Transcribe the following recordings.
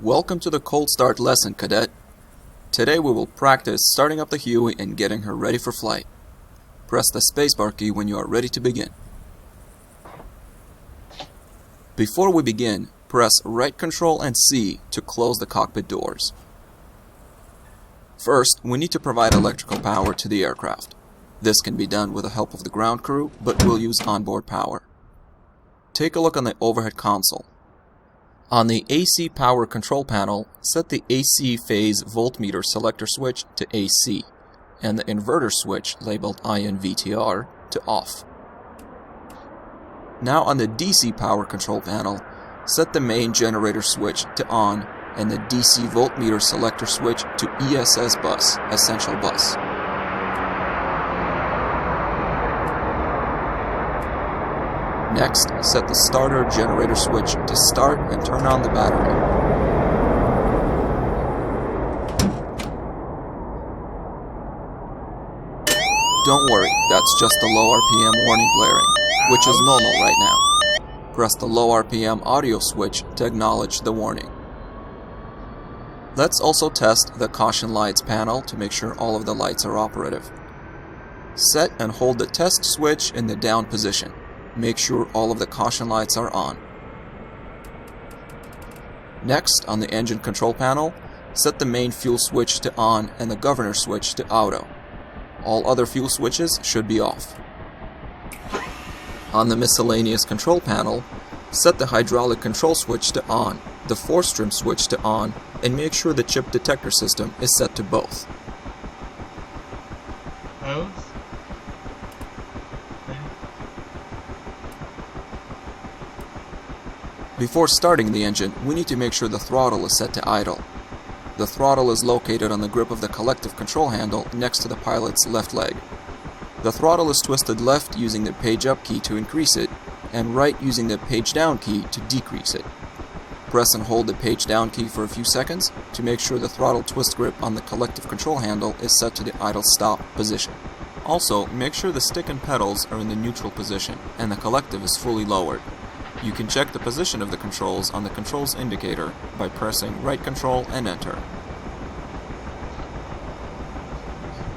Welcome to the cold start lesson, Cadet. Today we will practice starting up the Huey and getting her ready for flight. Press the spacebar key when you are ready to begin. Before we begin, press right Control and C to close the cockpit doors. First, we need to provide electrical power to the aircraft. This can be done with the help of the ground crew, but we'll use onboard power. Take a look on the overhead console. On the AC power control panel, set the AC phase voltmeter selector switch to AC and the inverter switch labeled INVTR to off. Now on the DC power control panel, set the main generator switch to on and the DC voltmeter selector switch to ESS bus, essential bus. Next, set the starter generator switch to start and turn on the battery. Don't worry, that's just the low RPM warning blaring, which is normal right now. Press the low RPM audio switch to acknowledge the warning. Let's also test the caution lights panel to make sure all of the lights are operative. Set and hold the test switch in the down position. Make sure all of the caution lights are on. Next, on the engine control panel, set the main fuel switch to on and the governor switch to auto. All other fuel switches should be off. On the miscellaneous control panel, set the hydraulic control switch to on, the force trim switch to on, and make sure the chip detector system is set to both. Before starting the engine, we need to make sure the throttle is set to idle. The throttle is located on the grip of the collective control handle next to the pilot's left leg. The throttle is twisted left using the page up key to increase it, and right using the page down key to decrease it. Press and hold the page down key for a few seconds to make sure the throttle twist grip on the collective control handle is set to the idle stop position. Also, make sure the stick and pedals are in the neutral position and the collective is fully lowered. You can check the position of the controls on the controls indicator by pressing right control and enter.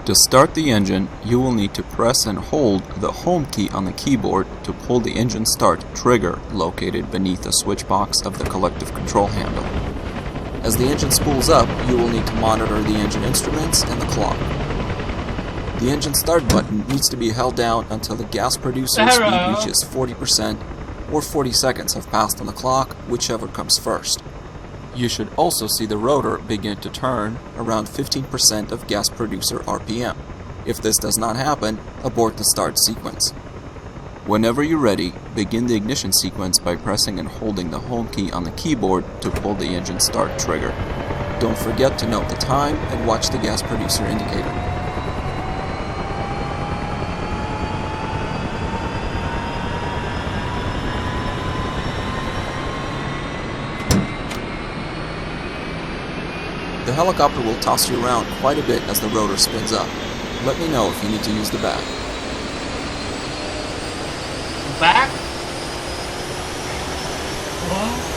To start the engine, you will need to press and hold the home key on the keyboard to pull the engine start trigger located beneath the switch box of the collective control handle. As the engine spools up, you will need to monitor the engine instruments and the clock. The engine start button needs to be held down until the gas producer speed reaches 40%, or 40 seconds have passed on the clock, whichever comes first. You should also see the rotor begin to turn around 15% of gas producer RPM. If this does not happen, abort the start sequence. Whenever you're ready, begin the ignition sequence by pressing and holding the home key on the keyboard to pull the engine start trigger. Don't forget to note the time and watch the gas producer indicator. The helicopter will toss you around quite a bit as the rotor spins up. Let me know if you need to use the back. Back? What?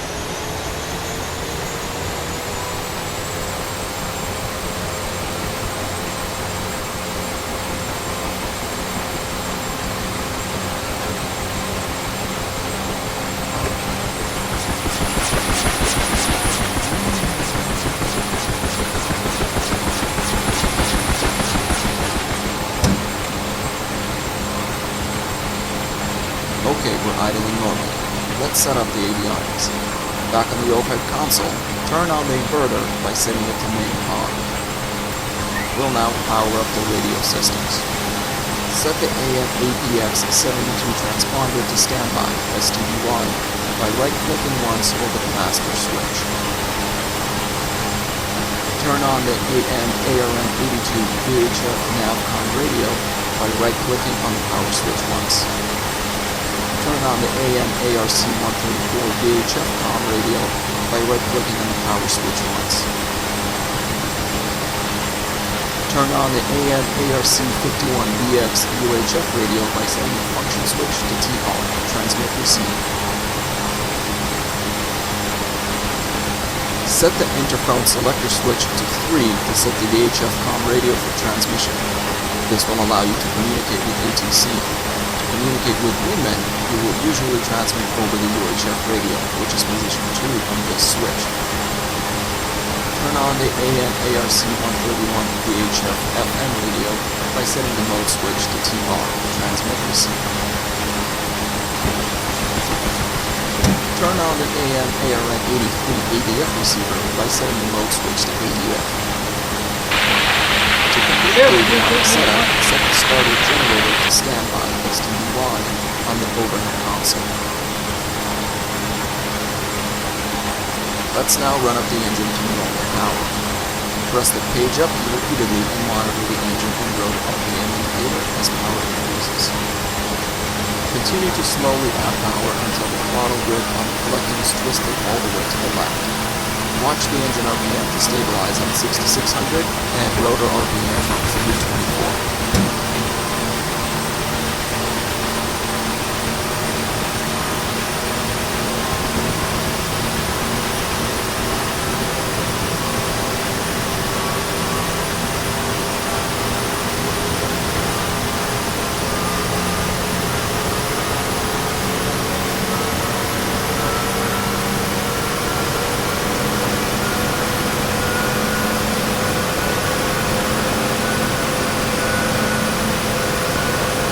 Okay, we're idling normally. Let's set up the avionics. Back on the overhead console, turn on the inverter by setting it to main on. We'll now power up the radio systems. Set the AM-APX-72 transponder to standby, STB1, by right-clicking once over the master switch. Turn on the AM-ARM-82 VHF Navcon radio by right-clicking on the power switch once. Turn on the AM-ARC-134 VHF COM radio by right-clicking on the power switch once. Turn on the AM-ARC-51BX UHF radio by setting the function switch to T-on, transmit receive. Set the interphone selector switch to 3 to set the VHF comm radio for transmission. This will allow you to communicate with ATC. To communicate with wingmen, you will usually transmit over the UHF radio, which is position 2 on this switch. Turn on the AM ARC 131 VHF FM radio by setting the mode switch to T-bar, transmit receive. Turn on the AM ARN 83 ADF receiver by setting the mode switch to ADF. To complete avionic setup, set the starter generator to standby STD-Y on the overhead console. Let's now run up the engine to normal power. Press the page up key repeatedly and monitor the engine and rotor RPM indicator as power increases. Continue to slowly add power until the throttle grip on the collecting is twisted all the way to the left. Watch the engine RPM to stabilize at 6600 and rotor RPM at 324.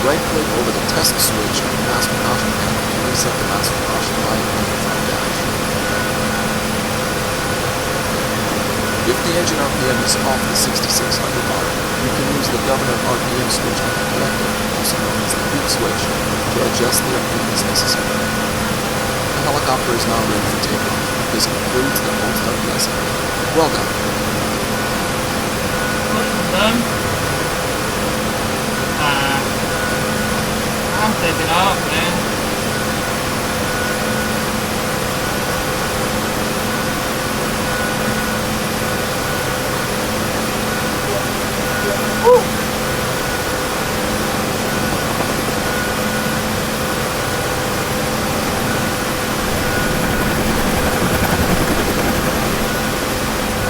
Right-click over the test switch on the master caution panel to reset the master caution light on the front dash. If the engine RPM is off the 6600 mark, you can use the governor RPM switch on the collector, also known as the beat switch, to adjust the RPM as necessary. The helicopter is now ready for takeoff. This concludes the whole start lesson. Well done. Done. I'm taking off, man. Woo!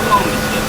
Holy shit.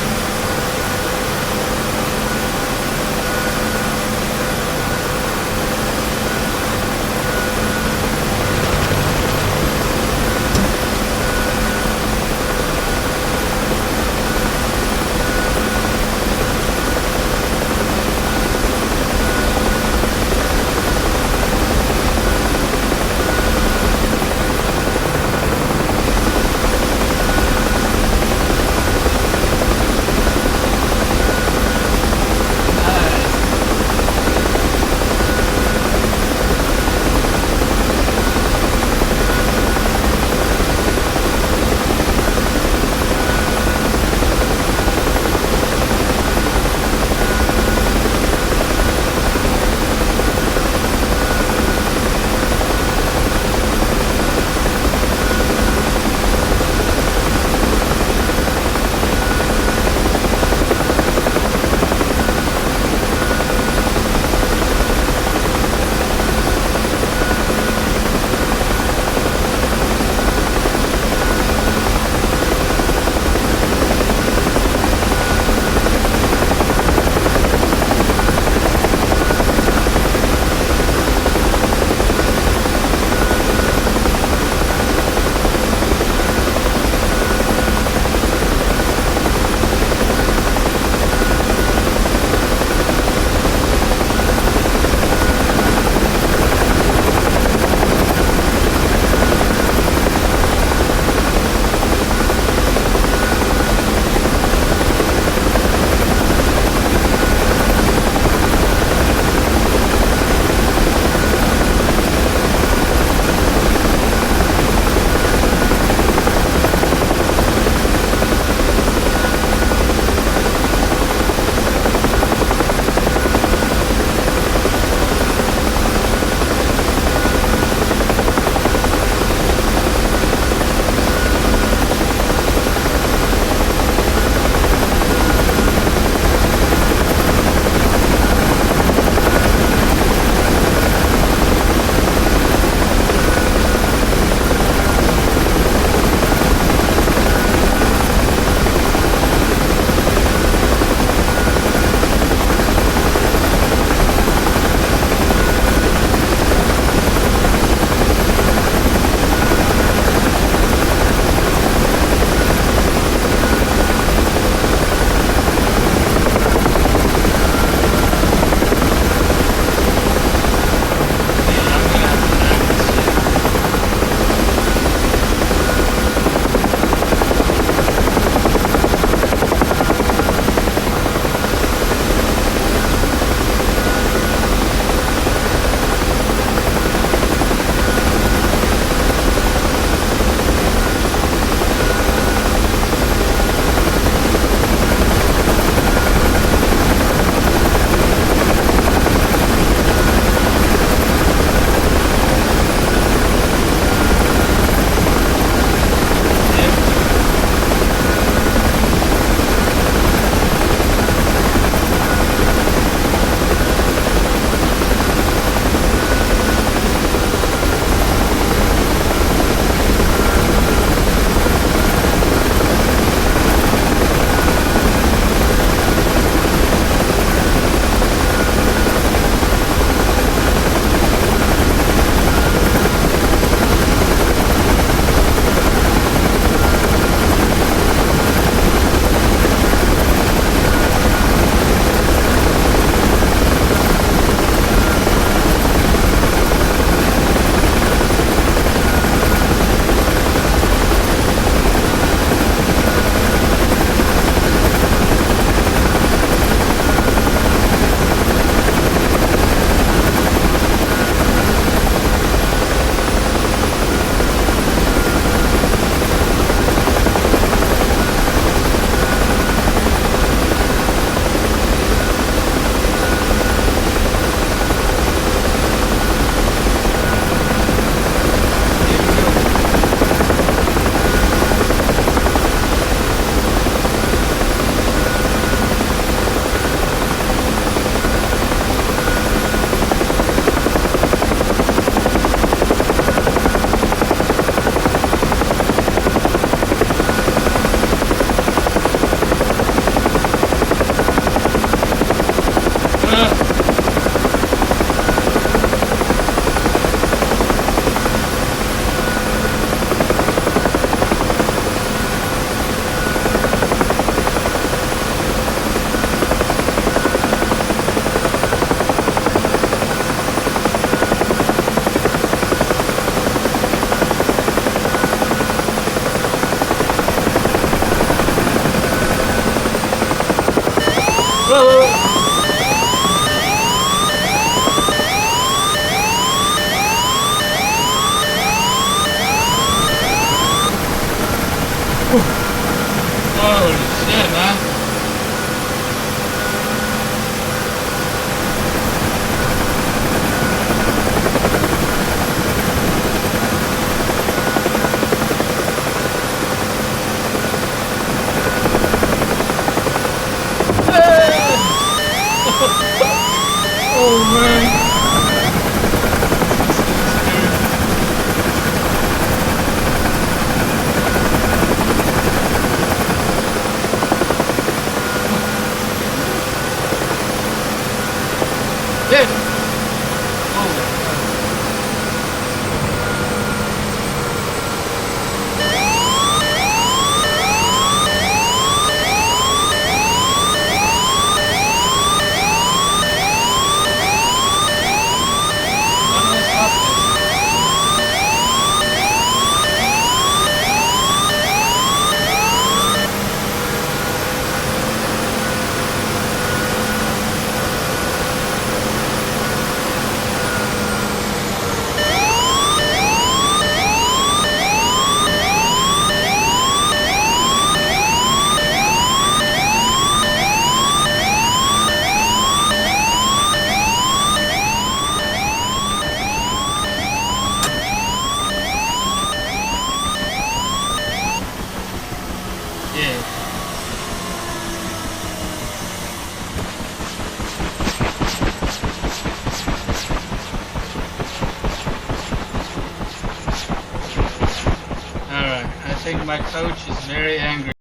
Alright, I think my coach is very angry.